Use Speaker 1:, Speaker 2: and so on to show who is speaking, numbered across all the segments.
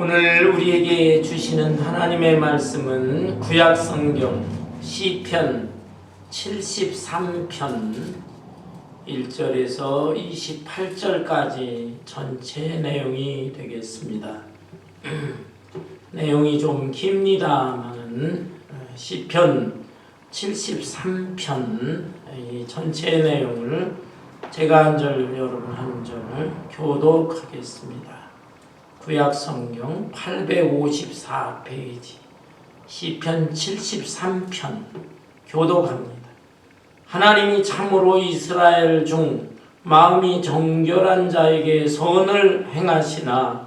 Speaker 1: 오늘 우리에게 주시는 하나님의 말씀은 구약성경 시편 73편 1절에서 28절까지 전체 내용이 되겠습니다. 내용이 좀 깁니다만 시편 73편 이 전체 내용을 제가 한 절 여러분 한 절 교독하겠습니다. 구약성경 854페이지 시편 73편 교독합니다. 하나님이 참으로 이스라엘 중 마음이 정결한 자에게 선을 행하시나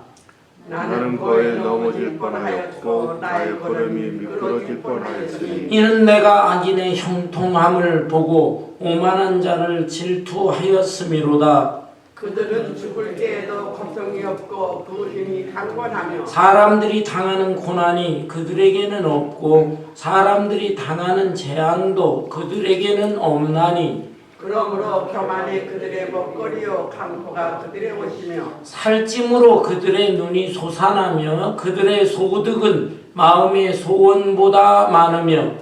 Speaker 2: 나는 거에 넘어질 뻔하였고 나의 걸음이 미끄러질 뻔하였으니
Speaker 1: 이는 내가 악인의 형통함을 보고 오만한 자를 질투하였음이로다.
Speaker 2: 그들은 죽을 때에도 고통이 없고 그 힘이 강건하며
Speaker 1: 사람들이 당하는 고난이 그들에게는 없고 사람들이 당하는 재앙도 그들에게는 없나니
Speaker 2: 그러므로 교만이 그들의 먹거리요 강포가 그들의 옷이며
Speaker 1: 살찜으로 그들의 눈이 솟아나며 그들의 소득은 마음의 소원보다 많으며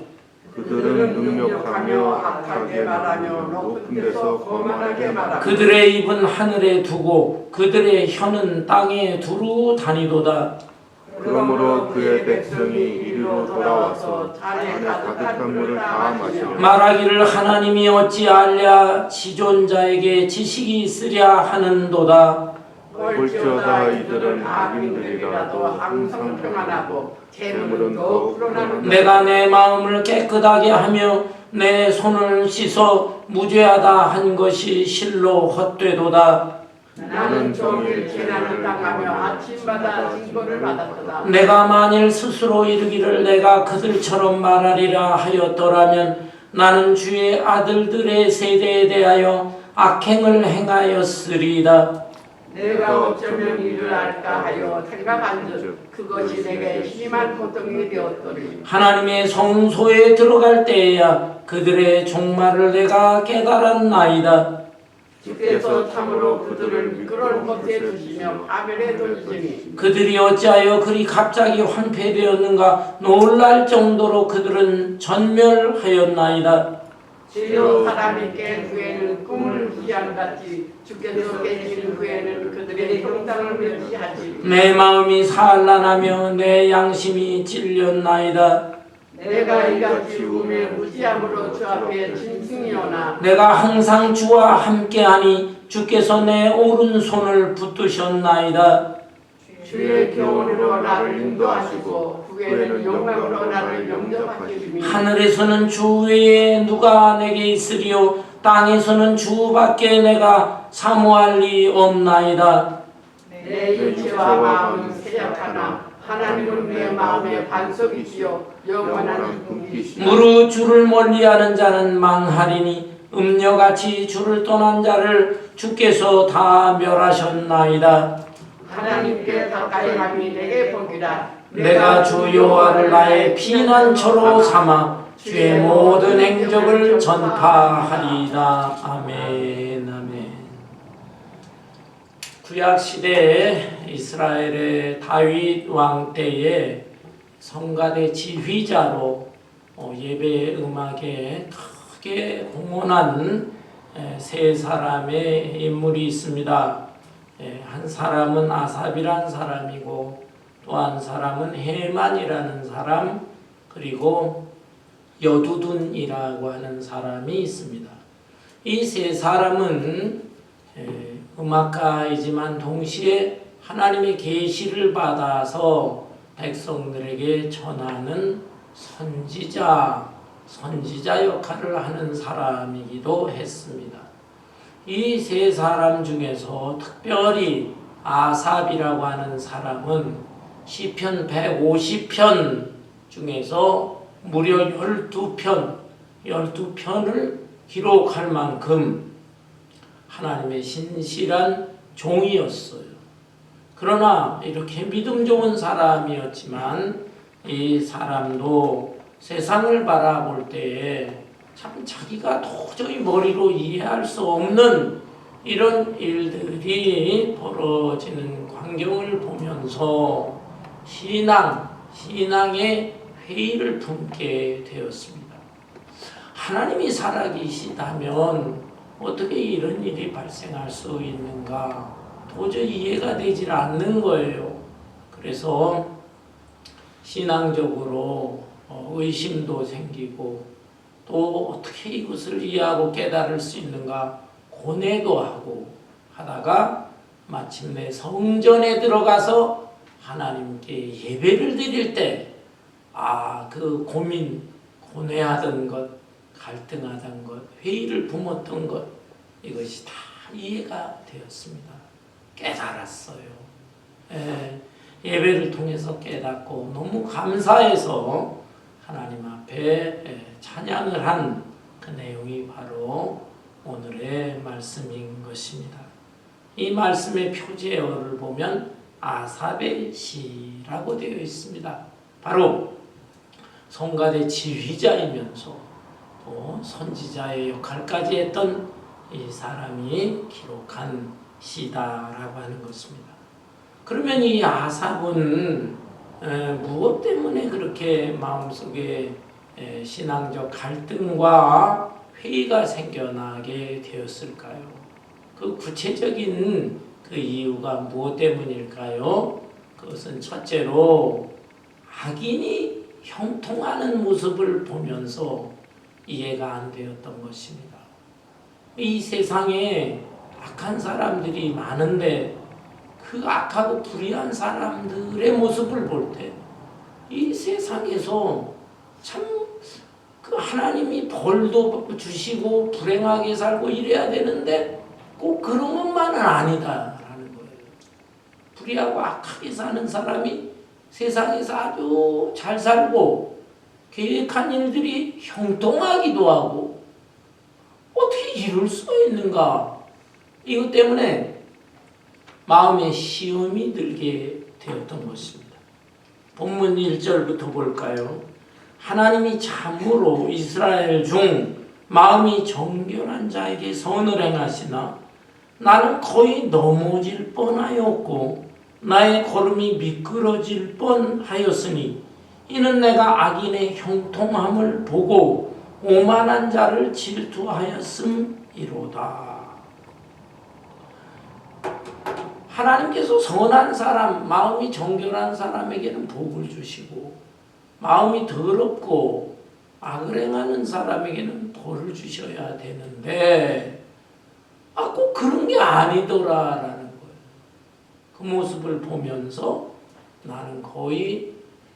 Speaker 2: 그들은 능력하며 악하게 말하며 높은 데서 거만하게 말하며
Speaker 1: 그들의 입은 하늘에 두고 그들의 혀는 땅에 두루 다니도다.
Speaker 2: 그러므로 그의 백성이 이리로 돌아와서 잔에 가득한 물을 다 마시며
Speaker 1: 말하기를 하나님이 어찌 알랴 지존자에게 지식이 있으랴 하는도다.
Speaker 2: 볼지어다 이들은 악인들이라도 항상 평안하고 재물은 더욱 불어나는
Speaker 1: 내가 내 마음을 깨끗하게 하며 내 손을 씻어 무죄하다 한 것이 실로 헛되도다.
Speaker 2: 나는 종일 재난을 당하며 아침마다 징벌을 받았도다.
Speaker 1: 내가 만일 스스로 이르기를 내가 그들처럼 말하리라 하였더라면 나는 주의 아들들의 세대에 대하여 악행을 행하였으리이다.
Speaker 2: 내가 어쩌면 이를 알까 하여 생각한즉 그것이 내게 심한 고통이 되었더니
Speaker 1: 하나님의 성소에 들어갈 때에야 그들의 종말을 내가 깨달았나이다.
Speaker 2: 주께서 참으로 그들을 미끄러운 곳에 두시며 파멸에 던지니
Speaker 1: 그들이 어찌하여 그리 갑자기 황폐되었는가 놀랄 정도로 그들은 전멸하였나이다.
Speaker 2: 주여 사람이 깬 후에는 꿈을 희한같이 주께서 깨신 후에는 그들의 형상을 멸시하지.
Speaker 1: 내 마음이 산란하며 내 양심이 찔렸나이다.
Speaker 2: 내가 이같이 우매 무지함으로 주 앞에 짐승이오나
Speaker 1: 내가 항상 주와 함께하니 주께서 내 오른손을 붙드셨나이다.
Speaker 2: 주의 교훈으로 나를 인도하시고 후에는 영광으로 나를 영접하시리니
Speaker 1: 하늘에서는 주 외에 누가 내게 있으리요 땅에서는 주밖에 내가 사모할 리 없나이다.
Speaker 2: 내 육체와 마음은 세약하나 하나님은 내 마음의 반석이시요 영원한 분이시니
Speaker 1: 무릇 주를 멀리하는 자는 망하리니 음녀같이 주를 떠난 자를 주께서 다 멸하셨나이다.
Speaker 2: 하나님께 가까이 함이 내게 복이라.
Speaker 1: 내가 주 여호와를 나의 피난처로 삼아 주의 모든 행적을 전파하리이다. 아멘. 아멘. 구약시대에 이스라엘의 다윗 왕 때에 성가대 지휘자로 예배 음악에 크게 공헌한 세 사람의 인물이 있습니다. 한 사람은 아삽이라는 사람이고 또 한 사람은 헤만이라는 사람 그리고 여두둔이라고 하는 사람이 있습니다. 이 세 사람은 음악가이지만 동시에 하나님의 계시를 받아서 백성들에게 전하는 선지자 역할을 하는 사람이기도 했습니다. 이 세 사람 중에서 특별히 아삽이라고 하는 사람은 시편 150편 중에서 무려 12편을 기록할 만큼 하나님의 신실한 종이었어요. 그러나 이렇게 믿음 좋은 사람이었지만 이 사람도 세상을 바라볼 때에 참 자기가 도저히 머리로 이해할 수 없는 이런 일들이 벌어지는 광경을 보면서 신앙의 회의를 품게 되었습니다. 하나님이 살아계시다면 어떻게 이런 일이 발생할 수 있는가? 도저히 이해가 되질 않는 거예요. 그래서 신앙적으로 의심도 생기고 또 어떻게 이것을 이해하고 깨달을 수 있는가 고뇌도 하고 하다가 마침내 성전에 들어가서 하나님께 예배를 드릴 때 그 고뇌하던 것, 갈등하던 것, 회의를 품었던 것 이것이 다 이해가 되었습니다. 깨달았어요. 예배를 통해서 깨닫고 너무 감사해서 하나님 앞에 찬양을 한 그 내용이 바로 오늘의 말씀인 것입니다. 이 말씀의 표제어를 보면 아삽의 시라고 되어 있습니다. 바로 성가대 지휘자이면서 또 선지자의 역할까지 했던 이 사람이 기록한 시다라고 하는 것입니다. 그러면 이 아삽은 무엇 때문에 그렇게 마음속에 신앙적 갈등과 회의가 생겨나게 되었을까요? 그 구체적인 그 이유가 무엇 때문일까요? 그것은 첫째로 악인이 형통하는 모습을 보면서 이해가 안 되었던 것입니다. 이 세상에 악한 사람들이 많은데 그 악하고 불의한 사람들의 모습을 볼 때 이 세상에서 참 그 하나님이 벌도 주시고 불행하게 살고 이래야 되는데 꼭 그런 것만은 아니다라는 거예요. 불의하고 악하게 사는 사람이 세상에서 아주 잘 살고 계획한 일들이 형통하기도 하고 어떻게 이럴 수가 있는가? 이것 때문에 마음에 시험이 들게 되었던 것입니다. 본문 1절부터 볼까요? 하나님이 참으로 이스라엘 중 마음이 정결한 자에게 선을 행하시나 나는 거의 넘어질 뻔하였고 나의 걸음이 미끄러질 뻔하였으니 이는 내가 악인의 형통함을 보고 오만한 자를 질투하였음이로다. 하나님께서 선한 사람, 마음이 정결한 사람에게는 복을 주시고 마음이 더럽고 악을 행하는 사람에게는 벌을 주셔야 되는데 꼭 그런 게 아니더라라는 거예요. 그 모습을 보면서 나는 거의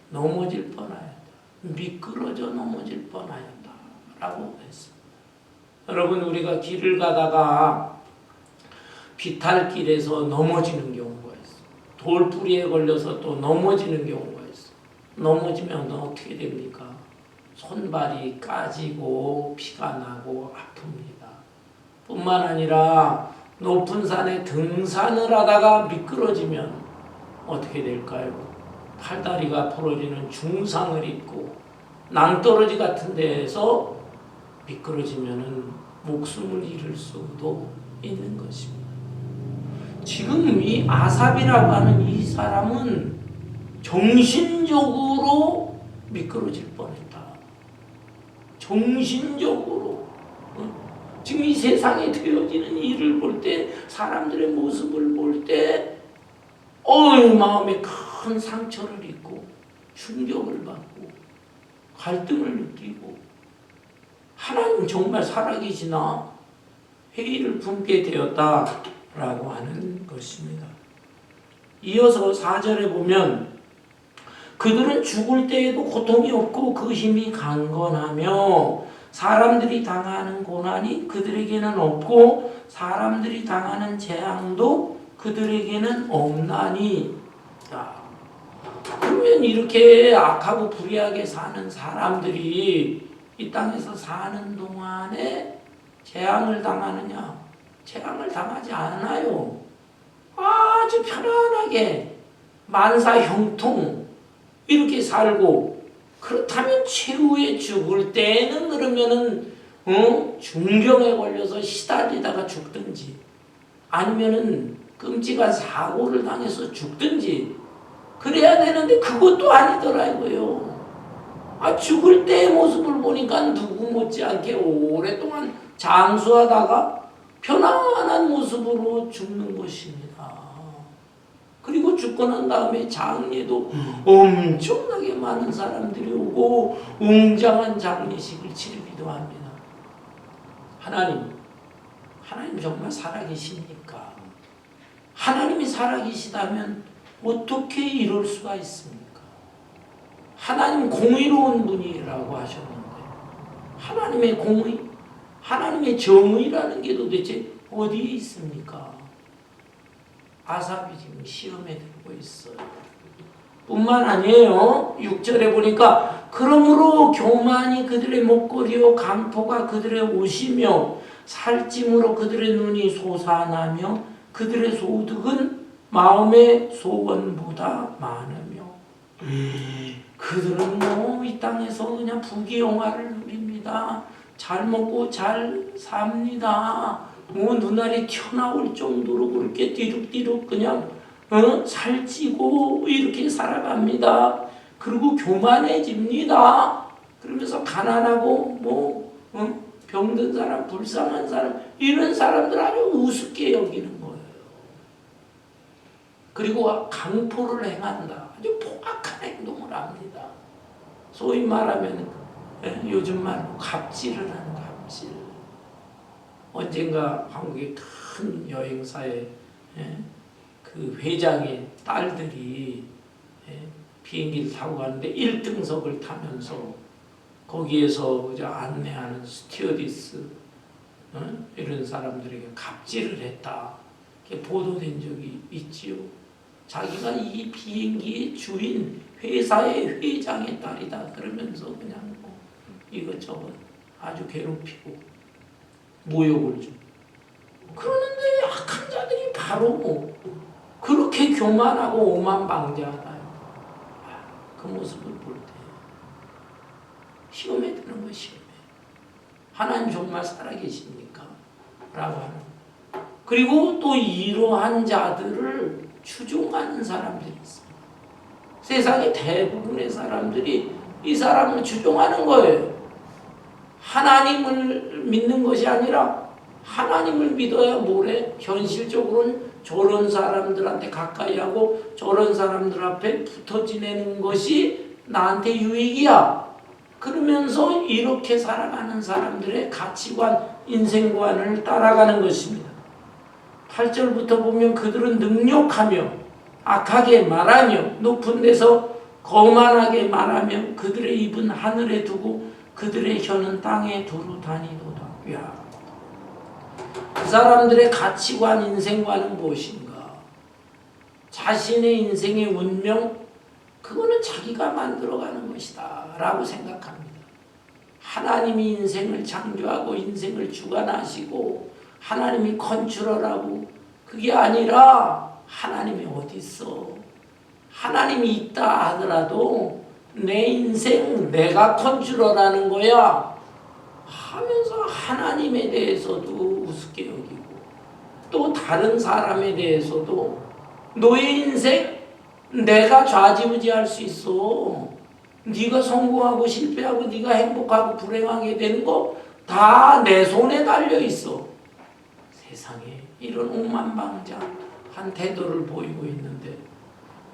Speaker 1: 넘어질 뻔하였다. 미끄러져 넘어질 뻔하였다 라고 했습니다. 여러분, 우리가 길을 가다가 비탈길에서 넘어지는 경우가 있어요. 돌뿌리에 걸려서 또 넘어지는 경우가 있어요. 넘어지면 어떻게 됩니까? 손발이 까지고 피가 나고 아픕니다. 뿐만 아니라 높은 산에 등산을 하다가 미끄러지면 어떻게 될까요? 팔다리가 부러지는 중상을 입고 낭떠러지 같은 데에서 미끄러지면 목숨을 잃을 수도 있는 것입니다. 지금 이 아삽이라고 하는 이 사람은 정신적으로 미끄러질 뻔했다. 정신적으로. 지금 이 세상에 되어지는 일을 볼 때, 사람들의 모습을 볼 때, 마음에 큰 상처를 입고, 충격을 받고, 갈등을 느끼고, 하나님 정말 살아계시나? 회의를 품게 되었다라고 하는 것입니다. 이어서 4절에 보면, 그들은 죽을 때에도 고통이 없고 그 힘이 강건하며 사람들이 당하는 고난이 그들에게는 없고 사람들이 당하는 재앙도 그들에게는 없나니. 그러면 이렇게 악하고 불의하게 사는 사람들이 이 땅에서 사는 동안에 재앙을 당하느냐? 재앙을 당하지 않아요. 아주 편안하게 만사 형통 이렇게 살고, 그렇다면 최후에 죽을 때는 그러면은 중병에 걸려서 시달리다가 죽든지 아니면은 끔찍한 사고를 당해서 죽든지 그래야 되는데 그것도 아니더라고요. 죽을 때의 모습을 보니까 누구 못지않게 오랫동안 장수하다가 편안한 모습으로 죽는 것입니다. 그리고 죽고 난 다음에 장례도 엄청나게 많은 사람들이 오고 웅장한 장례식을 치르기도 합니다. 하나님 정말 살아계십니까? 하나님이 살아계시다면 어떻게 이럴 수가 있습니까? 하나님 공의로운 분이라고 하셨는데 하나님의 공의, 하나님의 정의라는 게 도대체 어디에 있습니까? 아삽이 지금 시험에 들고 있어요. 뿐만 아니에요. 6절에 보니까 그러므로 교만이 그들의 목걸이요 강포가 그들의 옷이며 살찜으로 그들의 눈이 솟아나며 그들의 소득은 마음의 소원보다 많으며 그들은 이 땅에서 그냥 부귀영화를 누립니다. 잘 먹고 잘 삽니다. 눈알이 튀어나올 정도로 그렇게 뒤룩뒤룩 그냥 살찌고 이렇게 살아갑니다. 그리고 교만해집니다. 그러면서 가난하고 병든 사람, 불쌍한 사람 이런 사람들 아주 우습게 여기는 거예요. 그리고 강포를 행한다. 아주 포악한 행동을 합니다. 소위 말하면 요즘 말로 갑질을 하는 갑질. 언젠가 한국의 큰 여행사의 그 회장의 딸들이 비행기를 타고 가는데 1등석을 타면서 거기에서 안내하는 스튜어디스 이런 사람들에게 갑질을 했다. 보도된 적이 있지요. 자기가 이 비행기의 주인 회사의 회장의 딸이다 그러면서 그냥 이것저것 아주 괴롭히고 모욕을 주고 그러는데 악한 자들이 바로 그렇게 교만하고 오만방자하다. 그 모습을 볼 때 시험에 드는 거 시험에 하나님 정말 살아계십니까? 라고 하는. 그리고 또 이러한 자들을 추종하는 사람들이 있습니다. 세상의 대부분의 사람들이 이 사람을 추종하는 거예요. 하나님을 믿는 것이 아니라 하나님을 믿어야 뭐래? 현실적으로는 저런 사람들한테 가까이 하고 저런 사람들 앞에 붙어 지내는 것이 나한테 유익이야. 그러면서 이렇게 살아가는 사람들의 가치관, 인생관을 따라가는 것입니다. 8절부터 보면 그들은 능욕하며 악하게 말하며 높은 데서 거만하게 말하며 그들의 입은 하늘에 두고 그들의 혀는 땅에 두루 다니도다. 야, 그 사람들의 가치관, 인생관은 무엇인가? 자신의 인생의 운명, 그거는 자기가 만들어가는 것이다 라고 생각합니다. 하나님이 인생을 창조하고 인생을 주관하시고 하나님이 컨트롤하고 그게 아니라 하나님이 어디 있어? 하나님이 있다 하더라도 내 인생 내가 컨트롤하는 거야 하면서 하나님에 대해서도 우습게 여기고 또 다른 사람에 대해서도 너의 인생 내가 좌지우지할 수 있어. 네가 성공하고 실패하고 네가 행복하고 불행하게 되는 거 다 내 손에 달려 있어. 세상에 이런 오만방자한 태도를 보이고 있는데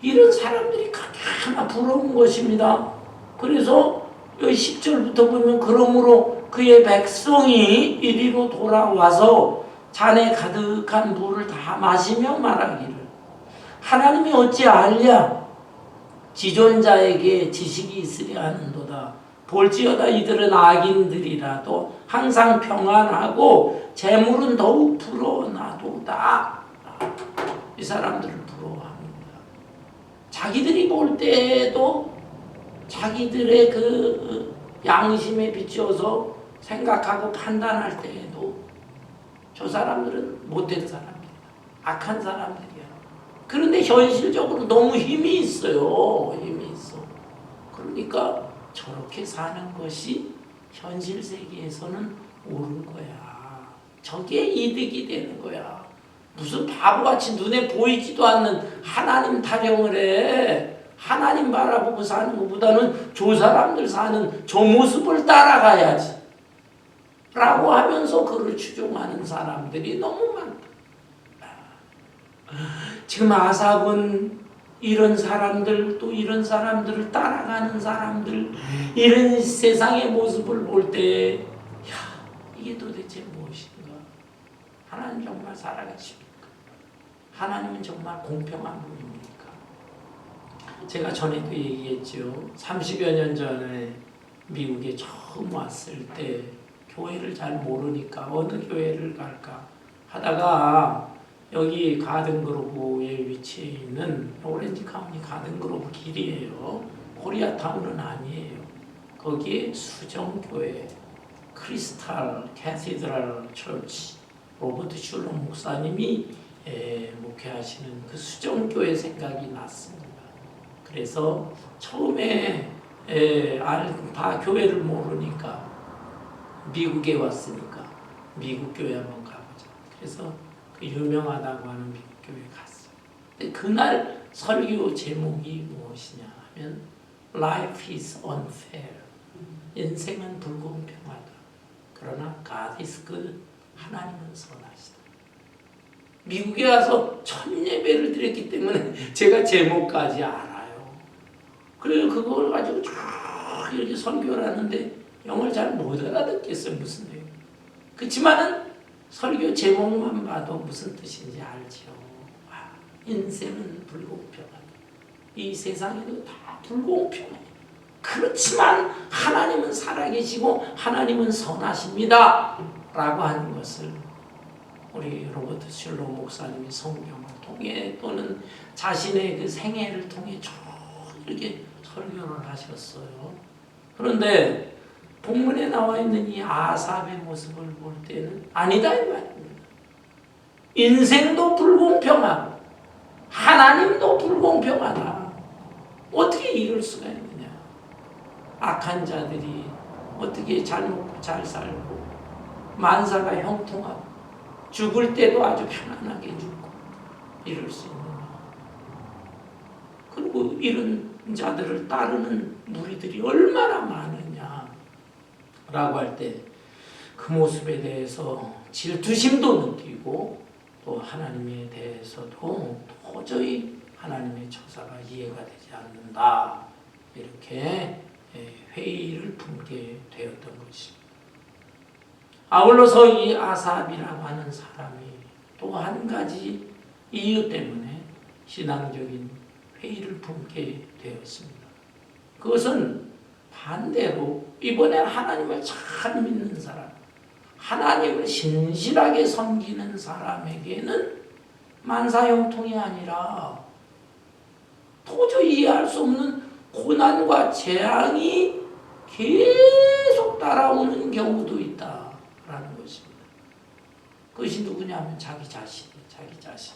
Speaker 1: 이런 사람들이 가장 부러운 것입니다. 그래서 여기 10절부터 보면 그러므로 그의 백성이 이리로 돌아와서 잔에 가득한 물을 다 마시며 말하기를 하나님이 어찌 알랴? 지존자에게 지식이 있으려 하는도다. 볼지어다 이들은 악인들이라도 항상 평안하고 재물은 더욱 불어나도다. 이 사람들을 부러워합니다. 자기들이 볼 때에도 자기들의 그 양심에 비추어서 생각하고 판단할 때에도 저 사람들은 못된 사람들이다. 악한 사람들이야. 그런데 현실적으로 너무 힘이 있어요. 힘이 있어. 그러니까 저렇게 사는 것이 현실 세계에서는 옳은 거야. 저게 이득이 되는 거야. 무슨 바보같이 눈에 보이지도 않는 하나님 타령을 해. 하나님 바라보고 사는 것보다는 저 사람들 사는 저 모습을 따라가야지 라고 하면서 그를 추종하는 사람들이 너무 많다. 지금 아삽은 이런 사람들, 또 이런 사람들을 따라가는 사람들, 이런 세상의 모습을 볼 때, 야, 이게 도대체 무엇인가? 하나님 정말 살아계십니까? 하나님은 정말 공평한 분입니까? 제가 전에도 얘기했죠. 30여 년 전에 미국에 처음 왔을 때 교회를 잘 모르니까 어느 교회를 갈까 하다가 여기 가든그로브에 위치해 있는 오렌지 카운티 가든그로브 길이에요. 코리아타운은 아니에요. 거기에 수정교회 크리스탈 캐시드럴 처치 로버트 슐럼 목사님이 목회하시는 그 수정교회 생각이 났습니다. 그래서 처음에 교회를 모르니까 미국에 왔으니까 미국 교회 한번 가보자. 그래서 그 유명하다고 하는 미국 교회 갔어요. 근데 그날 설교 제목이 무엇이냐 하면 Life is unfair. 인생은 불공평하다. 그러나 God is good. 하나님은 선하시다. 미국에 와서 첫 예배를 드렸기 때문에 제가 제목까지 알아요. 그래서 그걸 가지고 쭉 이렇게 설교를 하는데 영어를 잘 못 알아듣겠어요. 무슨 내용. 그렇지만은 설교 제목만 봐도 무슨 뜻인지 알죠. 인생은 불공평하다. 이 세상에도 다 불공평해요. 그렇지만 하나님은 살아계시고 하나님은 선하십니다. 라고 하는 것을 우리 로버트 슐럼 목사님이 성경을 통해 또는 자신의 그 생애를 통해 쭉 이렇게 설교를 하셨어요. 그런데 본문에 나와 있는 이 아삽의 모습을 볼 때는 아니다 이 말입니다. 인생도 불공평하고 하나님도 불공평하다. 어떻게 이럴 수가 있느냐. 악한 자들이 어떻게 잘 먹고 잘 살고 만사가 형통하고 죽을 때도 아주 편안하게 죽고 이럴 수 있느냐. 그리고 이런 자들을 따르는 무리들이 얼마나 많으냐 라고 할 때 그 모습에 대해서 질투심도 느끼고 또 하나님에 대해서도 도저히 하나님의 처사가 이해가 되지 않는다. 이렇게 회의를 품게 되었던 것입니다. 아울러서 이 아삽이라고 하는 사람이 또 한 가지 이유 때문에 신앙적인 회의를 품게 되었습니다. 그것은 반대로 이번에 하나님을 잘 믿는 사람, 하나님을 신실하게 섬기는 사람에게는 만사형통이 아니라 도저히 이해할 수 없는 고난과 재앙이 계속 따라오는 경우도 있다라는 것입니다. 그것이 누구냐면 자기 자신이에요. 자기 자신.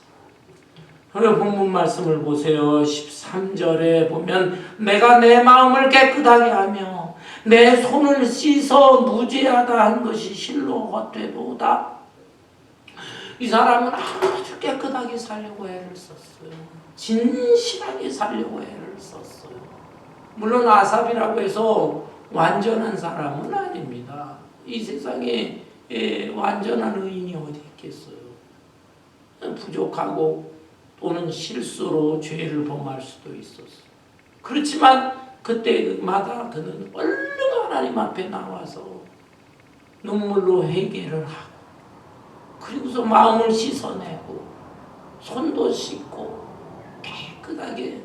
Speaker 1: 오늘 본문 말씀을 보세요. 13절에 보면 내가 내 마음을 깨끗하게 하며 내 손을 씻어 무죄하다 한 것이 실로 헛되도다. 이 사람은 아주 깨끗하게 살려고 애를 썼어요. 진실하게 살려고 애를 썼어요. 물론 아삽이라고 해서 완전한 사람은 아닙니다. 이 세상에 완전한 의인이 어디 있겠어요. 부족하고 또는 실수로 죄를 범할 수도 있었어요. 그렇지만 그때마다 그는 얼른 하나님 앞에 나와서 눈물로 회개를 하고 그리고서 마음을 씻어내고 손도 씻고 깨끗하게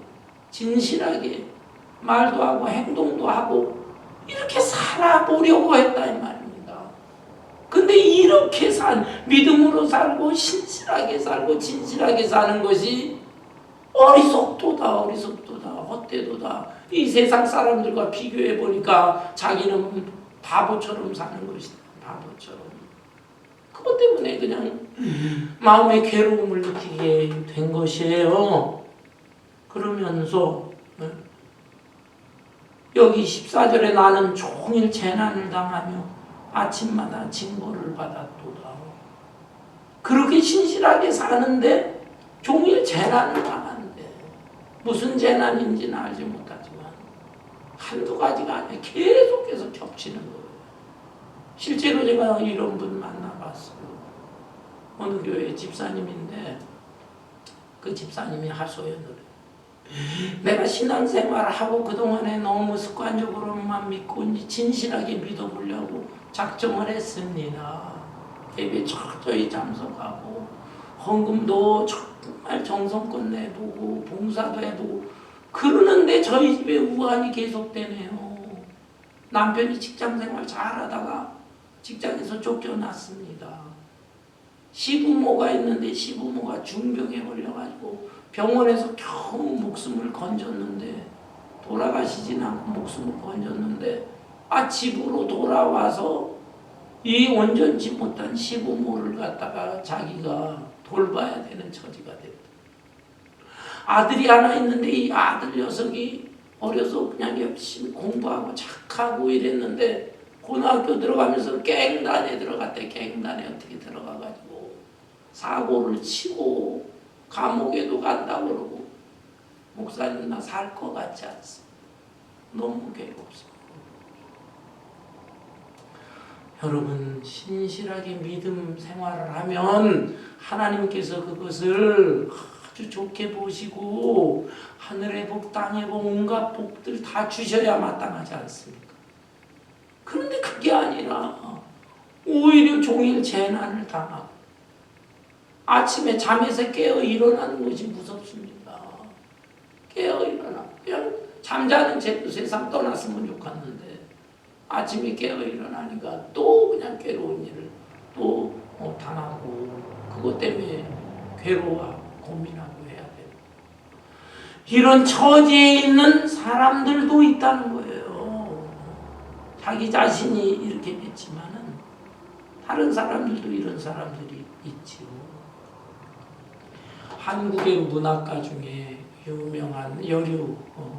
Speaker 1: 진실하게 말도 하고 행동도 하고 이렇게 살아보려고 했다 이 말입니다. 근데 이렇게 믿음으로 살고 신실하게 살고 진실하게 사는 것이 어리석도다 헛되도다. 이 세상 사람들과 비교해 보니까 자기는 바보처럼 사는 것이다. 바보처럼. 그것 때문에 그냥 마음의 괴로움을 느끼게 된 것이에요. 그러면서 여기 14절에 나는 종일 재난을 당하며 아침마다 징벌을 받았도다. 그렇게 신실하게 사는데 종일 재난을 당한대. 무슨 재난인지는 알지 못하지만 한두 가지가 아니라 계속해서 겹치는 거예요. 실제로 제가 이런 분 만나봤어요. 어느 교회 집사님인데 그 집사님이 하소연을 내가 신앙생활을 하고 그동안에 너무 습관적으로만 믿고 진실하게 믿어보려고 작정을 했습니다. 예배 철저히 참석하고 헌금도 정말 정성껏 내보고 봉사도 해보고 그러는데 저희 집에 우환이 계속되네요. 남편이 직장생활 잘하다가 직장에서 쫓겨났습니다. 시부모가 있는데 시부모가 중병에 걸려가지고 병원에서 겨우 목숨을 건졌는데 돌아가시진 않고 목숨을 건졌는데 집으로 돌아와서 이 온전치 못한 시부모를 갖다가 자기가 돌봐야 되는 처지가 됐다. 아들이 하나 있는데 이 아들 녀석이 어려서 그냥 열심히 공부하고 착하고 이랬는데 고등학교 들어가면서 갱단에 들어갔대. 갱단에 어떻게 들어가가지고 사고를 치고 감옥에도 간다고 그러고 목사님 나 살 것 같지 않습니다. 너무 괴롭습니다. 여러분 신실하게 믿음 생활을 하면 하나님께서 그것을 아주 좋게 보시고 하늘의 복 땅의 복 온갖 복들 다 주셔야 마땅하지 않습니까? 그런데 그게 아니라 오히려 종일 재난을 당하고 아침에 잠에서 깨어 일어나는 것이 무섭습니다. 깨어 일어나 그냥 잠자는 채로 세상 떠났으면 좋겠는데 아침에 깨어 일어나니까 또 그냥 괴로운 일을 또 당하고 그것 때문에 괴로워하고 고민하고 해야 돼요. 이런 처지에 있는 사람들도 있다는 거예요. 자기 자신이 이렇게 믿지만은 다른 사람들도 이런 사람들이 있지요. 한국의 문학가 중에 유명한 여류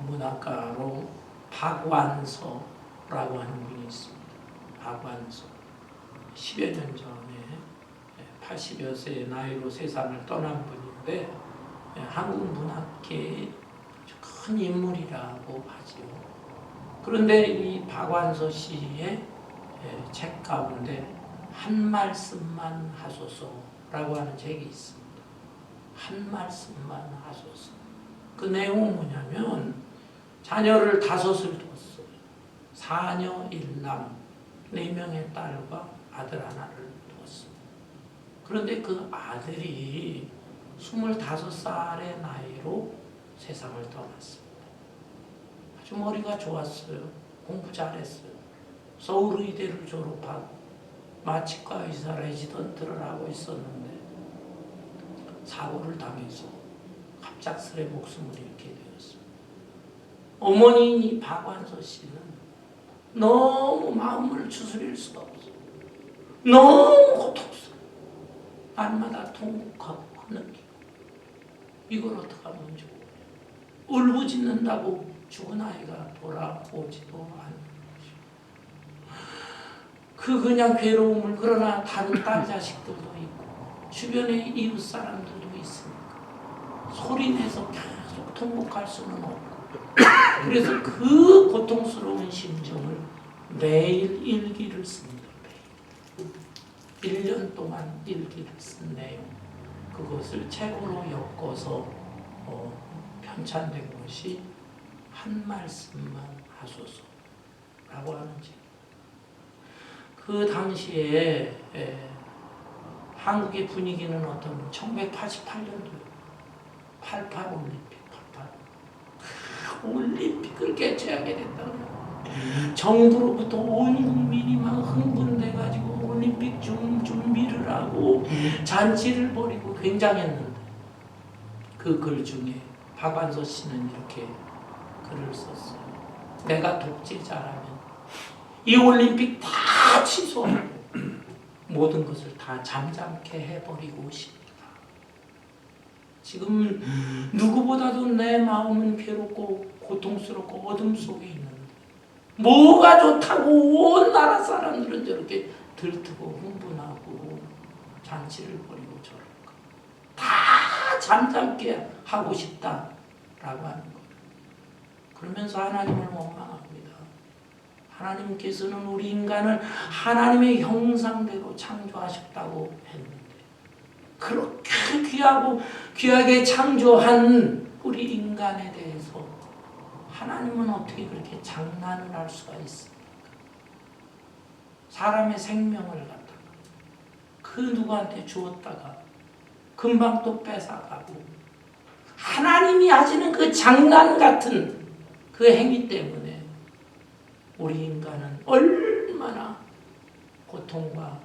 Speaker 1: 문학가로 박완서라고 하는 분이 있습니다. 박완서 10여 년 전에 80여 세의 나이로 세상을 떠난 분인데 한국 문학계의 큰 인물이라고 하지요. 그런데 이 박완서 씨의 책 가운데 한 말씀만 하소서라고 하는 책이 있습니다. 한 말씀만 하소서. 그 내용은 뭐냐면 자녀를 5을 뒀어요. 4녀 1남 4명의 딸과 아들 하나를 두었습니다. 그런데 그 아들이 25살의 나이로 세상을 떠났습니다. 아주 머리가 좋았어요. 공부 잘했어요. 서울의대를 졸업하고 마취과 의사 레지던트를 하고 있었는데 사고를 당해서 갑작스레 목숨을 잃게 되었습니다. 어머니인 이 박완서 씨는 너무 마음을 추스릴 수가 없어요. 너무 고통스러워요. 날마다 통곡하고 느끼고 이걸 어떻게 하면 좋을까요? 울부짖는다고 죽은 아이가 돌아오지도 않는 것이고 그냥 괴로움을 그러나 다른 딸 자식들도 있고 주변에 이웃 사람들도 있으니까 소리내서 계속 통곡할 수는 없고 그래서 그 고통스러운 심정을 매일 일기를 씁니다. 매일 1년 동안 일기를 쓴 내용 그것을 책으로 엮어서 편찬된 것이 한 말씀만 하소서라고 하는 책. 그 당시에 한국의 분위기는 어떤 1988년도에 88 올림픽 88 올림픽을 개최하게 됐다고요. 정부로부터 온 국민이 막 흥분돼가지고 올림픽 준비를 하고 잔치를 벌이고 굉장했는데 그 글 중에 박완서 씨는 이렇게 글을 썼어요. 내가 독재자라면 이 올림픽 다 취소하고 모든 것을 다 잠잠케 해버리고 싶다. 지금 누구보다도 내 마음은 괴롭고 고통스럽고 어둠 속에 있는데 뭐가 좋다고 온 나라 사람들은 저렇게 들뜨고 흥분하고 잔치를 벌이고 저럴까. 다 잠잠게 하고 싶다. 라고 하는 거예요. 그러면서 하나님을 원망합니다. 하나님께서는 우리 인간을 하나님의 형상대로 창조하셨다고 했는데 그렇게 귀하고 귀하게 창조한 우리 인간에 대해서 하나님은 어떻게 그렇게 장난을 할 수가 있습니까? 사람의 생명을 갖다가 그 누구한테 주었다가 금방 또 뺏어가고 하나님이 하시는 그 장난 같은 그 행위 때문에 우리 인간은 얼마나 고통과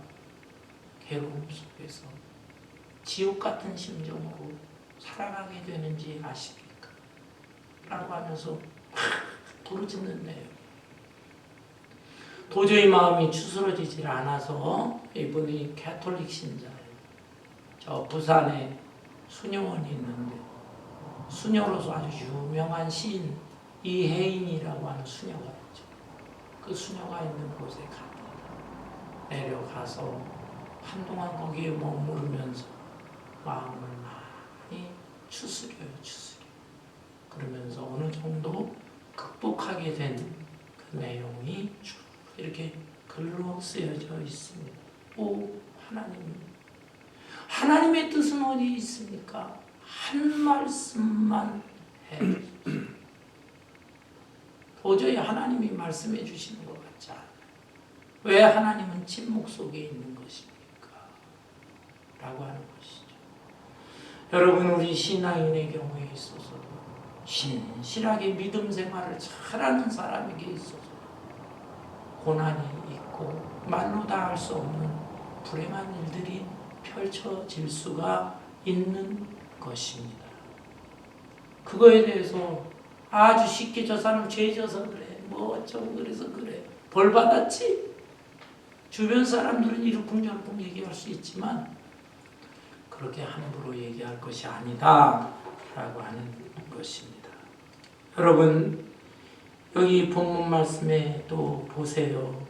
Speaker 1: 괴로움 속에서 지옥 같은 심정으로 살아가게 되는지 아십니까? 라고 하면서 부르짖는 내용. 도저히 마음이 추스러지질 않아서 이분이 캐톨릭 신자예요. 저 부산에 수녀원이 있는데 수녀로서 아주 유명한 시인 이혜인이라고 하는 수녀가 있죠. 그 수녀가 있는 곳에 갑니다. 내려가서 한동안 거기에 머무르면서 마음을 많이 추스려요. 그러면서 어느 정도 극복하게 된 그 내용이 쭉 이렇게 글로 쓰여져 있습니다. 오, 하나님의 뜻은 어디 있습니까? 한 말씀만 해. 도저히 하나님이 말씀해 주시는 것 같지 않아요. 왜 하나님은 침묵 속에 있는 것입니까? 라고 하는 것이죠. 여러분, 우리 신앙인의 경우에 있어서도 신실하게 믿음 생활을 잘하는 사람에게 있어서 고난이 있고 말로 다 할 수 없는 불행한 일들이 펼쳐질 수가 있는 것입니다. 그거에 대해서 아주 쉽게 저 사람 죄 져서 그래, 뭐 어쩌고 그래서 그래, 벌 받았지? 주변 사람들은 이러쿵저러쿵 얘기할 수 있지만 그렇게 함부로 얘기할 것이 아니다 라고 하는 것입니다. 여러분, 여기 본문 말씀에 또 보세요.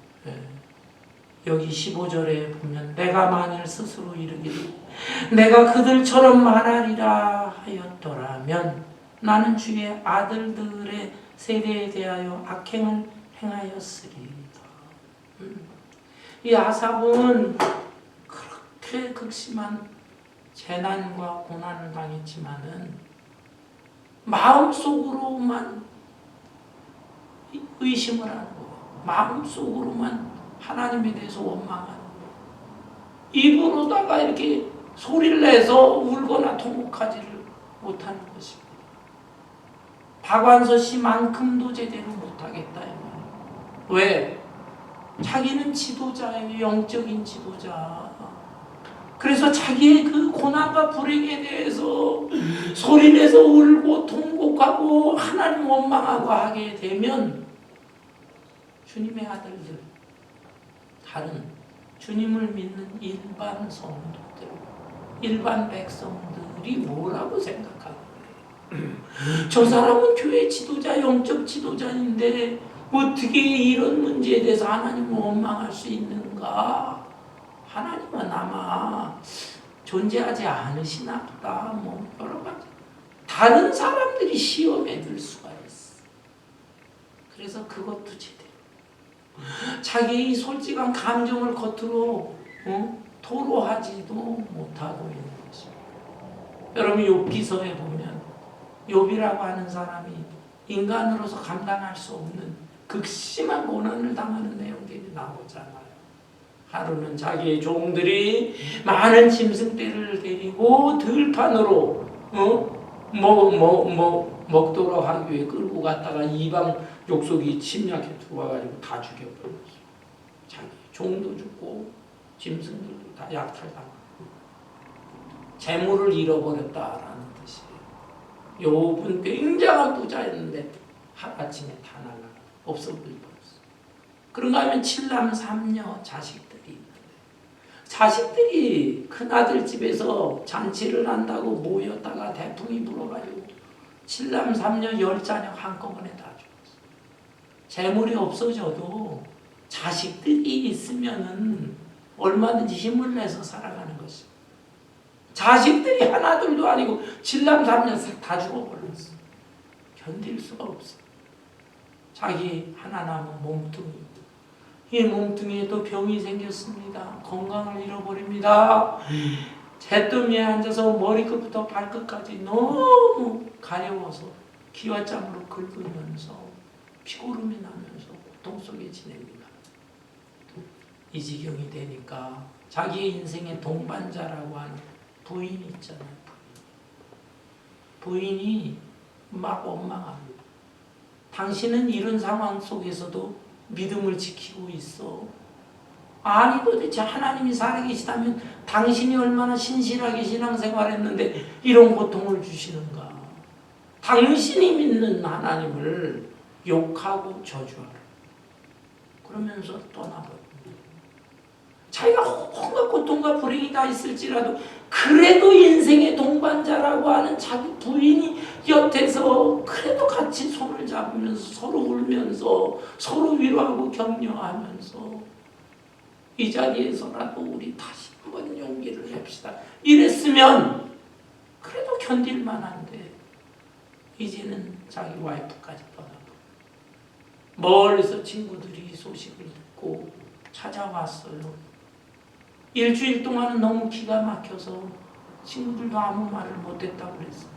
Speaker 1: 여기 15절에 보면 내가 만일 스스로 이르기를 내가 그들처럼 말하리라 하였더라면 나는 주의 아들들의 세대에 대하여 악행을 행하였으리이다. 이 아삽은 그렇게 극심한 재난과 고난을 당했지만은 마음속으로만 의심을 하는 거예요. 마음속으로만 하나님에 대해서 원망하는 거예요. 입으로다가 이렇게 소리를 내서 울거나 통곡하지를 못하는 것입니다. 박완서 씨만큼도 제대로 못하겠다 이 말이에요. 왜? 자기는 지도자예요. 영적인 지도자. 그래서 자기의 그 고난과 불행에 대해서 소리내서 울고 통곡하고 하나님 원망하고 하게 되면 주님의 아들들, 다른 주님을 믿는 일반 성도들, 일반 백성들이 뭐라고 생각하고 저 사람은 교회 지도자, 영적 지도자인데 어떻게 이런 문제에 대해서 하나님을 원망할 수 있는가? 하나님은 아마 존재하지 않으시나 보다. 뭐 여러 가지 다른 사람들이 시험에 들 수가 있어. 그래서 그것도 제대로 자기의 솔직한 감정을 겉으로 토로하지도 못하고 있는 것입니다. 여러분, 욥기서에 보면 욥이라고 하는 사람이 인간으로서 감당할 수 없는 극심한 고난을 당하는 내용들이 나오잖아요. 하루는 자기의 종들이 많은 짐승떼를 데리고 들판으로 먹도록 하기 위해 끌고 갔다가 이방 족속이 침략해 들어와가지고 다 죽여버렸어요. 자기 종도 죽고 짐승들도 다 약탈당하고 재물을 잃어버렸다라는 뜻이에요. 욥은 굉장한 부자였는데 하루아침에 다 날아가 없어버렸어요. 그런가 하면 7남 3녀 자식들이 있는데 자식들이 큰아들 집에서 잔치를 한다고 모였다가 태풍이 불어가지고 7남 3녀 10자녀 한꺼번에 다 죽었어요. 재물이 없어져도 자식들이 있으면은 얼마든지 힘을 내서 살아가는 것입니다. 자식들이 하나둘도 아니고 7남 3녀 다 죽어버렸어요. 견딜 수가 없어. 자기 하나 남은 몸뚱이. 이 몸뚱이에도 병이 생겼습니다. 건강을 잃어버립니다. 잿더미에 앉아서 머리끝부터 발끝까지 너무 가려워서 기와장으로 긁으면서 피고름이 나면서 고통 속에 지냅니다. 이 지경이 되니까 자기의 인생의 동반자라고 하는 부인이 있잖아요. 부인이 막 원망합니다. 당신은 이런 상황 속에서도 믿음을 지키고 있어. 아니 도대체 하나님이 살아계시다면 당신이 얼마나 신실하게 신앙생활했는데 이런 고통을 주시는가. 당신이 믿는 하나님을 욕하고 저주하라. 그러면서 떠나버립니다. 자기가 온갖 고통과 불행이 다 있을지라도 그래도 인생의 동반자라고 하는 자기 부인이 곁에서 그래도 같이 손을 잡으면서 서로 울면서 서로 위로하고 격려하면서 이 자리에서라도 우리 다시 한번 용기를 냅시다. 이랬으면 그래도 견딜 만한데 이제는 자기 와이프까지 떠나고 멀리서 친구들이 소식을 듣고 찾아왔어요. 일주일 동안은 너무 기가 막혀서 친구들도 아무 말을 못했다고 그랬어요.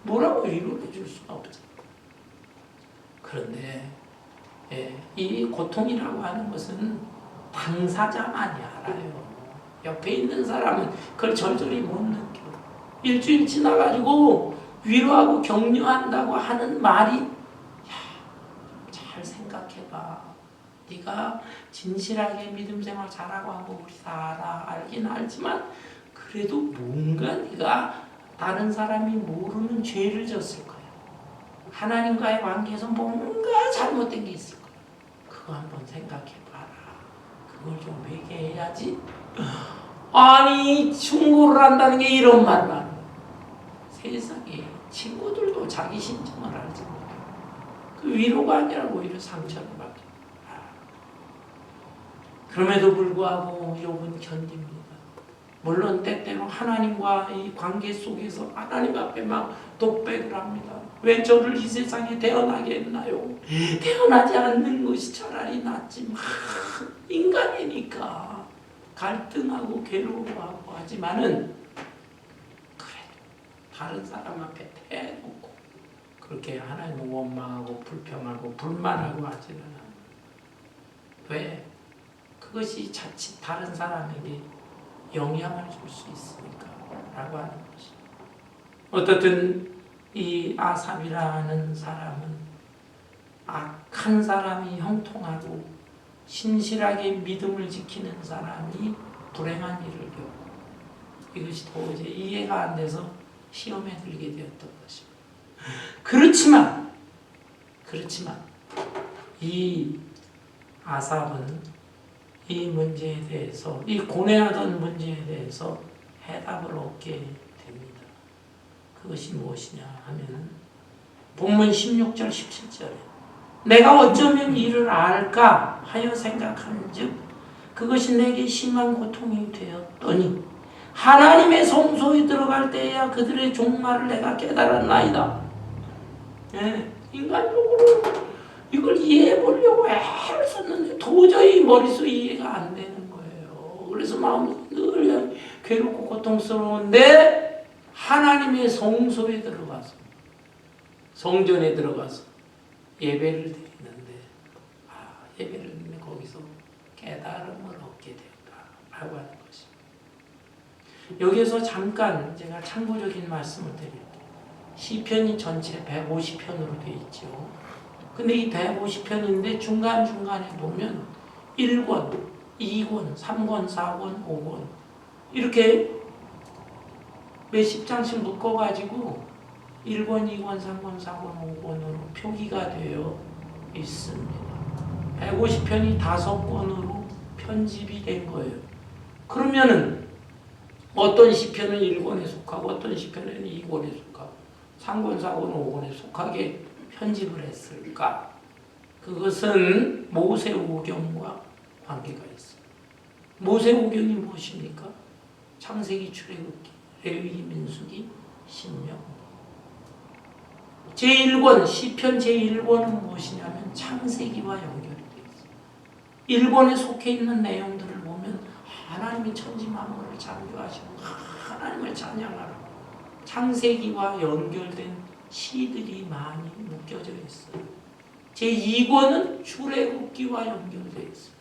Speaker 1: 뭐라고 위로해 줄 수가 없잖아요. 그런데 이 고통이라고 하는 것은 당사자만이 알아요. 옆에 있는 사람은 그걸 절절히 못 느껴. 일주일 지나가지고 위로하고 격려한다고 하는 말이 잘 생각해봐. 네가 진실하게 믿음생활 잘하고 한 거 우리 다 알아. 알긴 알지만 그래도 뭔가 네가 다른 사람이 모르는 죄를 졌을 거야. 하나님과의 관계에서 뭔가 잘못된 게 있을 거야. 그거 한번 생각해봐라. 그걸 좀 회개해야지. 아니 충고를 한다는 게 이런 말을 하는 거야. 세상에 친구들도 자기 심정을 알지 못해. 그 위로가 아니라 오히려 상처를 받게. 그럼에도 불구하고 욥은 견딥니다. 물론 때때로 하나님과 이 관계 속에서 하나님 앞에 막 독백을 합니다. 왜 저를 이 세상에 태어나게 했나요? 태어나지 않는 것이 차라리 낫지. 인간이니까 갈등하고 괴로워하고 하지만은 그래도 다른 사람 앞에 대놓고 그렇게 하나님을 원망하고 불평하고 불만하고 하지는 않아요. 왜? 그것이 자칫 다른 사람에게 영향을 줄 수 있으니까 라고 하는 것이. 어떻든 이 아삽이라는 사람은 악한 사람이 형통하고 신실하게 믿음을 지키는 사람이 불행한 일을 겪고 이것이 도저히 이해가 안 돼서 시험에 들게 되었던 것입니다. 그렇지만 이 아삽은 이 문제에 대해서, 이 고뇌하던 문제에 대해서 해답을 얻게 됩니다. 그것이 무엇이냐 하면 본문 16절 17절에 내가 어쩌면 이를 알까 하여 생각한즉 그것이 내게 심한 고통이 되었더니 하나님의 성소에 들어갈 때에야 그들의 종말을 내가 깨달았나이다. 인간적으로 이걸 이해해 보려고 애를 썼는데 도저히 머릿속에 이해가 안 되는 거예요. 그래서 마음이 늘 괴롭고 고통스러운데 하나님의 성소에 들어가서 성전에 들어가서 예배를 드리는데 예배를 드리면 거기서 깨달음을 얻게 되었다라고 하는 것입니다. 여기에서 잠깐 제가 참고적인 말씀을 드릴게요. 시편이 전체 150편으로 되어 있죠. 근데 이 150편인데 중간중간에 보면 1권, 2권, 3권, 4권, 5권 이렇게 몇십 장씩 묶어가지고 1권, 2권, 3권, 4권, 5권으로 표기가 되어 있습니다. 150편이 5권으로 편집이 된 거예요. 그러면은 어떤 시편은 1권에 속하고 어떤 시편은 2권에 속하고 3권, 4권, 5권에 속하게 편집을 했을까? 그것은 모세오경과 관계가 있습니다. 모세오경이 무엇입니까? 창세기, 출애굽기, 레위기, 민수기, 신명. 제1권 시편 제1권은 무엇이냐면 창세기와 연결이 되어 있어요. 1권에 속해 있는 내용들을 보면 하나님이 천지 만물을 창조하시고 하나님을 찬양하라. 창세기와 연결된 시들이 많이 묶여져 있어요. 제2권은 출애굽기와 연결되어 있어요.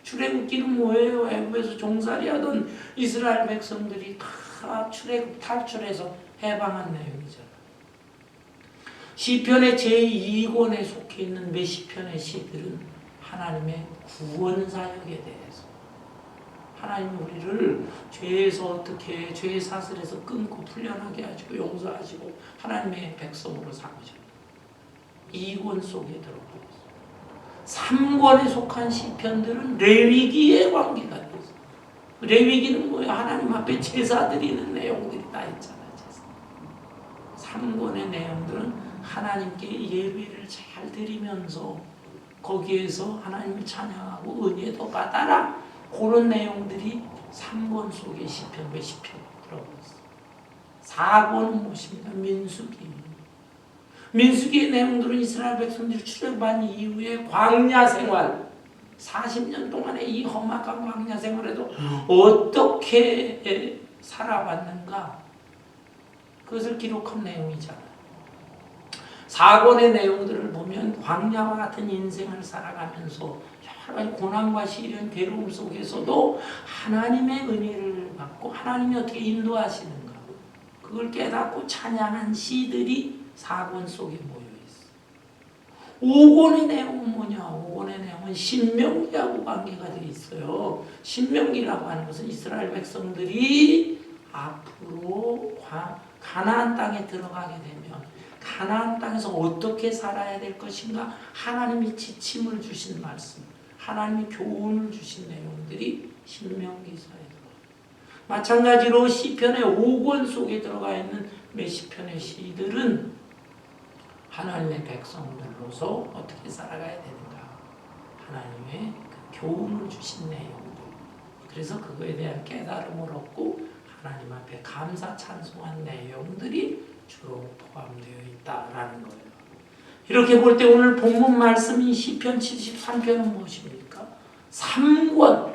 Speaker 1: 출애굽기는 뭐예요? 애굽에서 종살이하던 이스라엘 백성들이 다 출애굽 탈출해서 해방한 내용이잖아요. 시편의 제2권에 속해 있는 몇십 편의 시들은 하나님의 구원 사역에 대해서, 하나님 우리를 죄에서 어떻게 죄의 사슬에서 끊고 풀려나게 하시고 용서하시고 하나님의 백성으로 삼으셨다. 2권 속에 들어가 있어요. 3권에 속한 시편들은 레위기에 관계가 있어요. 레위기는 뭐예요? 하나님 앞에 제사 드리는 내용들이 다 있잖아요. 제사. 3권의 내용들은 하나님께 예배를 잘 드리면서 거기에서 하나님을 찬양하고 은혜도 받아라. 그런 내용들이 3권 속에 시편 몇십 편 들어가 있어요. 4권은 무엇입니까? 민수기. 민수기의 내용들은 이스라엘 백성들이 출애굽한 이후에 광야 생활 40년 동안의 이 험악한 광야 생활에도 어떻게 살아왔는가 그것을 기록한 내용이잖아요. 4권의 내용들을 보면 광야와 같은 인생을 살아가면서 여러 가지 고난과 시련, 괴로움 속에서도 하나님의 은혜를 받고 하나님이 어떻게 인도하시는가 그걸 깨닫고 찬양한 시들이 4권 속에 모여있어요. 5권의 내용은 뭐냐? 5권의 내용은 신명기하고 관계가 되어 있어요. 신명기라고 하는 것은 이스라엘 백성들이 앞으로 가나안 땅에 들어가게 되면 가나안 땅에서 어떻게 살아야 될 것인가 하나님이 지침을 주신 말씀, 하나님이 교훈을 주신 내용들이 신명기서에 들어가요. 마찬가지로 시편의 5권 속에 들어가 있는 몇십 편의 시들은 하나님의 백성들로서 어떻게 살아가야 되는가 하나님의 그 교훈을 주신 내용들, 그래서 그거에 대한 깨달음을 얻고 하나님 앞에 감사 찬송한 내용들이 주로 포함되어 있다라는 거예요. 이렇게 볼 때 오늘 본문 말씀인 시편 73편은 무엇입니까? 3권,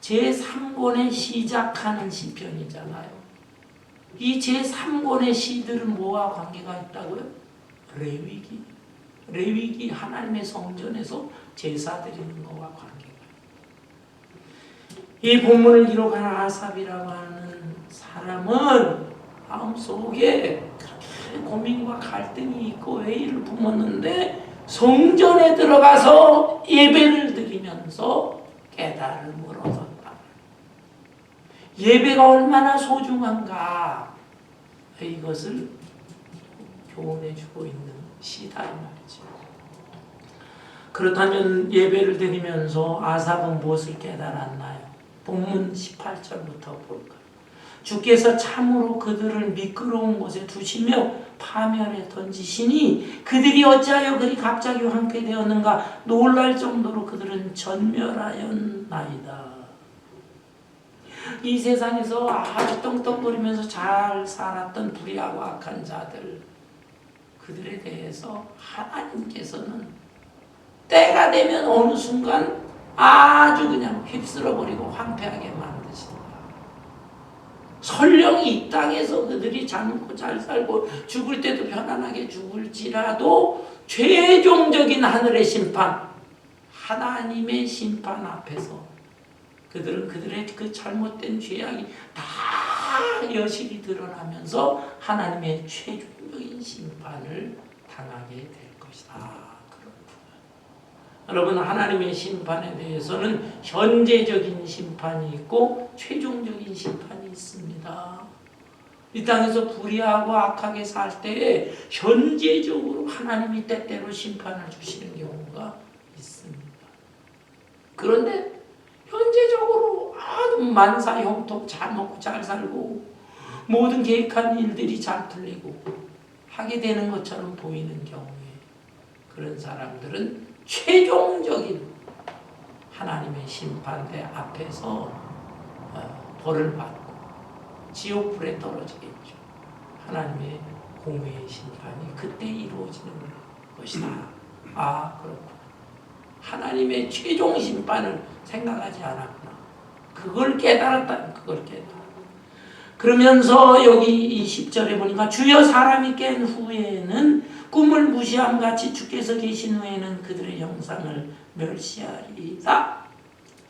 Speaker 1: 제3권에 시작하는 시편이잖아요. 이 제3권의 시들은 뭐와 관계가 있다고요? 레위기. 레위기 하나님의 성전에서 제사 드리는 것과 관계가 있어요. 이 본문을 기록한 아삽이라고 하는 사람은 마음속에 그렇게 고민과 갈등이 있고 회의를 품었는데 성전에 들어가서 예배를 드리면서 깨달음을 얻었다. 예배가 얼마나 소중한가 이것을 교훈해주고 있는 시다 이 말이죠. 그렇다면 예배를 드리면서 아삽은 무엇을 깨달았나요? 본문 18절부터 볼까요? 주께서 참으로 그들을 미끄러운 곳에 두시며 파멸에 던지시니 그들이 어찌하여 그리 갑자기 황폐되었는가 놀랄 정도로 그들은 전멸하였나이다. 이 세상에서 아주 떵떵거리면서 잘 살았던 불의하고 악한 자들, 그들에 대해서 하나님께서는 때가 되면 어느 순간 아주 그냥 휩쓸어버리고 황폐하게 만드신다. 설령 이 땅에서 그들이 잘 먹고 잘 살고 죽을 때도 편안하게 죽을지라도 최종적인 하늘의 심판, 하나님의 심판 앞에서 그들은 그들의 그 잘못된 죄악이 다 여실히 드러나면서 하나님의 최종적인 심판을 당하게 될 것이다. 여러분, 하나님의 심판에 대해서는 현재적인 심판이 있고 최종적인 심판이 있습니다. 이 땅에서 불의하고 악하게 살 때에 현재적으로 하나님이 때때로 심판을 주시는 경우가 있습니다. 그런데 현재적으로 아주 만사 형통 잘 먹고 잘 살고 모든 계획한 일들이 잘 풀리고 하게 되는 것처럼 보이는 경우에 그런 사람들은 최종적인 하나님의 심판대 앞에서 벌을 받고 지옥불에 떨어지겠죠. 하나님의 공의의 심판이 그때 이루어지는 것이다. 아, 그렇구나. 하나님의 최종 심판을 생각하지 않았구나. 그걸 깨달았다. 그걸 깨달았다. 그러면서 여기 이 10절에 보니까 주여 사람이 깬 후에는 꿈을 무시함 같이 주께서 계신 후에는 그들의 형상을 멸시하리이다.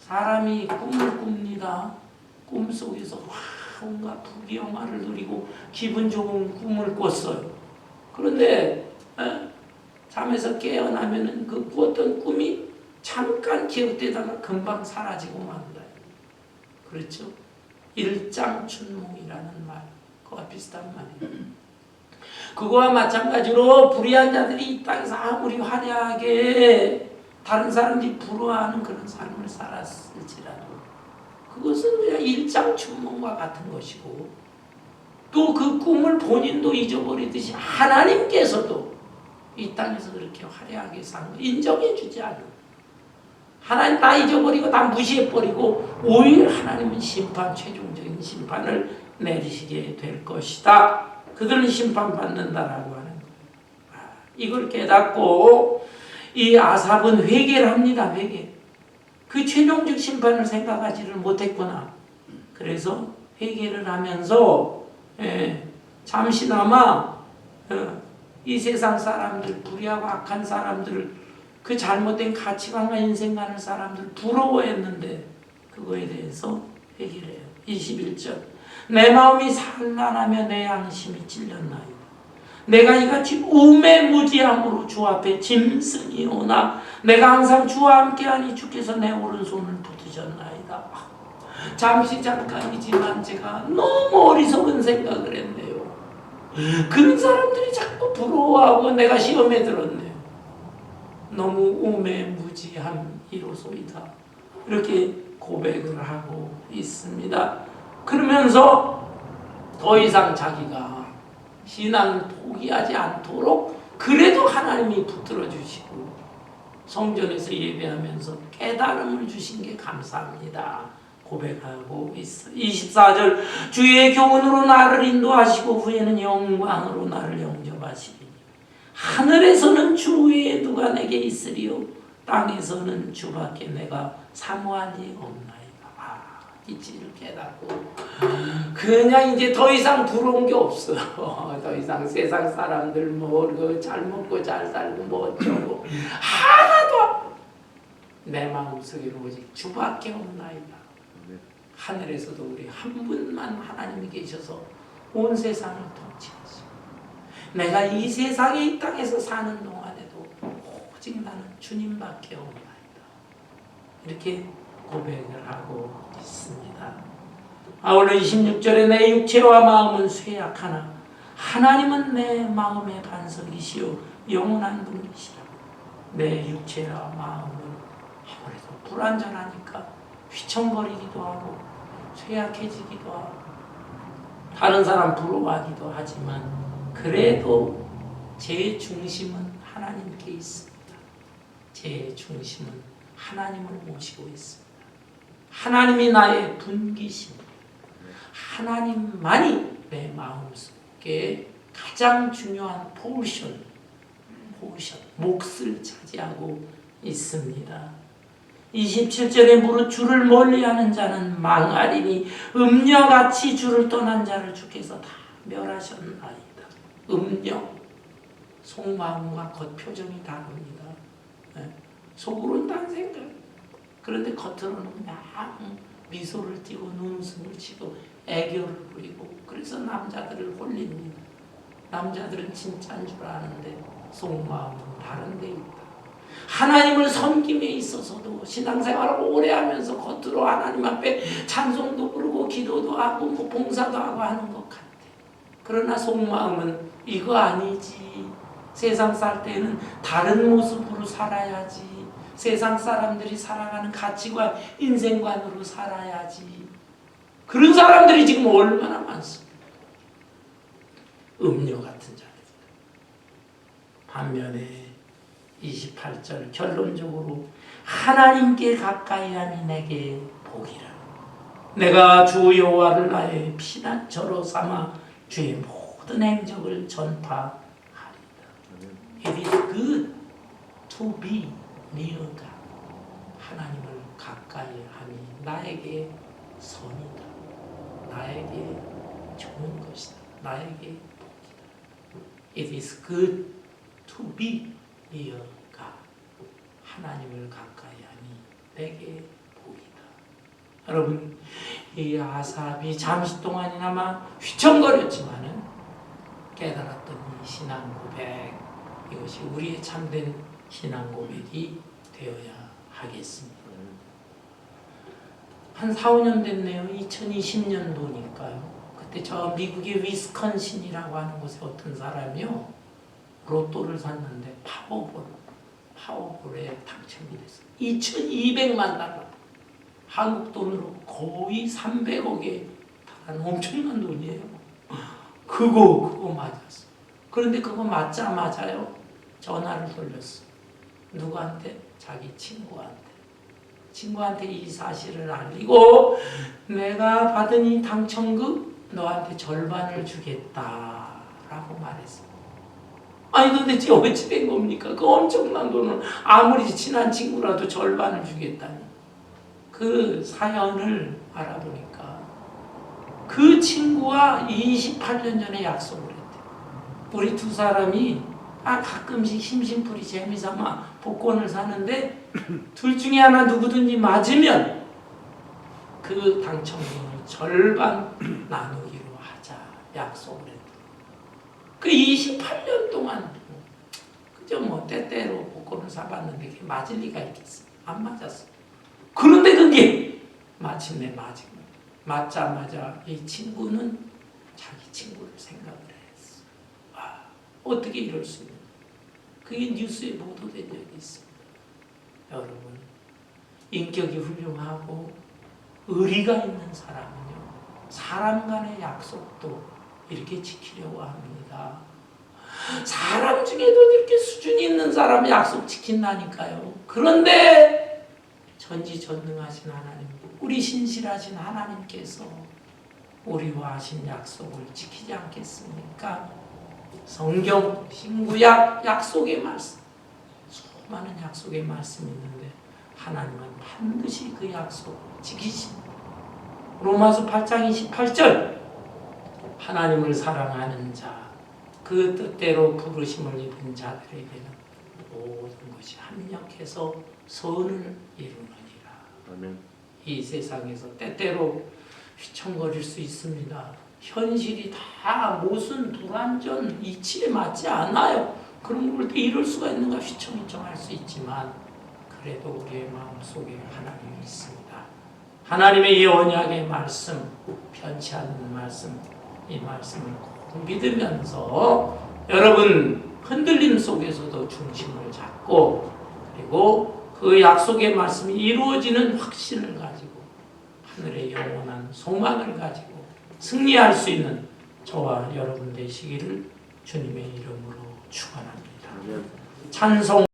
Speaker 1: 사람이 꿈을 꿉니다. 꿈속에서 온갖 부귀영화를 누리고 기분 좋은 꿈을 꿨어요. 그런데 잠에서 깨어나면은 그 꿨던 꿈이 잠깐 기억되다가 금방 사라지고 만다. 그렇죠? 일장춘몽이라는 말, 그와 비슷한 말이에요. 그거와 마찬가지로 불의한 자들이 이 땅에서 아무리 화려하게 다른 사람들이 부러워하는 그런 삶을 살았을지라도 그것은 그냥 일장춘몽과 같은 것이고, 또 그 꿈을 본인도 잊어버리듯이 하나님께서도 이 땅에서 그렇게 화려하게 산 거 인정해 주지 않는, 하나님 다 잊어버리고 다 무시해버리고 오히려 하나님은 심판, 최종적인 심판을 내리시게 될 것이다. 그들은 심판받는다라고 하는 거예요. 이걸 깨닫고 이 아삽은 회개를 합니다. 회개. 그 최종적 심판을 생각하지를 못했구나. 그래서 회개를 하면서 잠시나마 이 세상 사람들, 불의하고 악한 사람들을, 그 잘못된 가치관과 인생관을 사람들 부러워했는데 그거에 대해서 회개를 해요. 21절 내 마음이 산란하며 내 양심이 찔렸나이다. 내가 이같이 우매무지함으로 주 앞에 짐승이 오나 내가 항상 주와 함께하니 주께서 내 오른손을 붙으셨나이다. 잠깐이지만 제가 너무 어리석은 생각을 했네요. 그런 사람들이 자꾸 부러워하고 내가 시험에 들었네요. 너무 우매무지함이로소이다. 이렇게 고백을 하고 있습니다. 그러면서 더 이상 자기가 신앙을 포기하지 않도록 그래도 하나님이 붙들어 주시고 성전에서 예배하면서 깨달음을 주신 게 감사합니다. 고백하고 있어. 24절 주의 교훈으로 나를 인도하시고 후에는 영광으로 나를 영접하시리니 하늘에서는 주 외에 누가 내게 있으리요 땅에서는 주밖에 내가 사모할 리 없나이다. 이치를 깨닫고 그냥 이제 더 이상 부러운 게 없어. 더 이상 세상 사람들 뭐 잘 먹고 잘 살고 뭐 어쩌고 하나도 내 마음속에 오직 주밖에 없나이다. 하늘에서도 우리 한 분만 하나님이 계셔서 온 세상을 통치하시고 내가 이 세상에 이 땅에서 사는 동안에도 오직 나는 주님밖에 없나이다. 이렇게 고백을 하고 있습니다. 오늘 26절에 내 육체와 마음은 쇠약하나 하나님은 내 마음의 반석이시요 영원한 분이시라. 내 육체와 마음은 아무래도 불완전하니까 휘청거리기도 하고 쇠약해지기도 하고 다른 사람 부러워하기도 하지만 그래도 제 중심은 하나님께 있습니다. 제 중심은 하나님을 모시고 있습니다. 하나님이 나의 분기십니다. 하나님만이 내 마음속에 가장 중요한 포션, 몫을 차지하고 있습니다. 27절에 무릇 주를 멀리하는 자는 망하리니 음녀같이 주를 떠난 자를 주께서 다 멸하셨나이다. 음녀, 속마음과 겉표정이 다릅니다. 속으로는 딴 생각, 그런데 겉으로는 그냥 미소를 띠고 눈웃음을 치고 애교를 부리고 그래서 남자들을 홀립니다. 남자들은 진짜인 줄 아는데 속마음은 다른 데 있다. 하나님을 섬김에 있어서도 신앙생활을 오래 하면서 겉으로 하나님 앞에 찬송도 부르고 기도도 하고 뭐 봉사도 하고 하는 것 같아. 그러나 속마음은 이거 아니지. 세상 살 때는 다른 모습으로 살아야지. 세상 사람들이 살아가는 가치관, 인생관으로 살아야지. 그런 사람들이 지금 얼마나 많습니다. 음료 같은 자들. 반면에 28절 결론적으로 하나님께 가까이 하니 내게 복이라. 내가 주 여호와를 나의 피난처로 삼아 주의 모든 모든 행적을 전파하리라. It is good to be near God. 하나님을 가까이 함이 나에게 선이다. 나에게 좋은 것이다. 나에게 복이다. It is good to be near God. 하나님을 가까이 하니 내게 복이다. 여러분, 이 아삽이 잠시 동안이나마 휘청거렸지만은 깨달았던 이 신앙 고백, 이것이 우리의 참된 신앙 고백이 되어야 하겠습니다. 한 4, 5년 됐네요. 2020년도니까요. 그때 저 미국의 위스콘신이라고 하는 곳에 어떤 사람이요, 로또를 샀는데 파워볼에 당첨이 됐어요. 2,200만 달러. 한국 돈으로 거의 300억에 달하는 엄청난 돈이에요. 그거 맞았어. 그런데 그거 맞자마자요, 전화를 돌렸어. 누구한테? 자기 친구한테 이 사실을 알리고, 내가 받은 이 당첨금 너한테 절반을 주겠다라고 말했어. 아니 도대체 어찌 된 겁니까? 그 엄청난 돈을 아무리 친한 친구라도 절반을 주겠다니. 그 사연을 알아보니까 그 친구와 28년 전에 약속을 했대. 우리 두 사람이 가끔씩 심심풀이 재미삼아 복권을 사는데 둘 중에 하나 누구든지 맞으면 그 당첨금을 절반 나누기로 하자 약속을 했대. 그 28년 동안 그저 뭐 때때로 복권을 사봤는데 그게 맞을 리가 있겠어? 안 맞았어. 그런데 그게 마침내 맞자마자 이 친구는 자기 친구를 생각을 했어. 어떻게 이럴 수 있는? 그게 뉴스에 보도된 적이 있습니다. 여러분, 인격이 훌륭하고 의리가 있는 사람은요, 사람 간의 약속도 이렇게 지키려고 합니다. 사람 중에도 이렇게 수준이 있는 사람 약속 지킨다니까요. 그런데 전지전능하신 하나님, 우리 신실하신 하나님께서 우리와 하신 약속을 지키지 않겠습니까? 성경, 신구약, 약속의 말씀, 수많은 약속의 말씀이 있는데 하나님은 반드시 그 약속 지키십니다. 로마서 8장 28절, 하나님을 사랑하는 자, 그 뜻대로 부르심을 입은 자들에게는 모든 것이 합력해서 선을 이루느니라.
Speaker 3: 아멘.
Speaker 1: 이 세상에서 때때로 휘청거릴 수 있습니다. 현실이 다 모순, 불완전, 이치에 맞지 않아요. 그런 걸 때 이럴 수가 있는가 휘청휘청할 수 있지만 그래도 우리의 마음속에 하나님이 있습니다. 하나님의 이 언약의 말씀, 편치 않는 말씀, 이 말씀을 꼭 믿으면서 여러분 흔들림 속에서도 중심을 잡고, 그리고 그 약속의 말씀이 이루어지는 확신을 가지고 하늘의 영원한 소망을 가지고 승리할 수 있는 저와 여러분 되시기를 주님의 이름으로 축원합니다. 찬송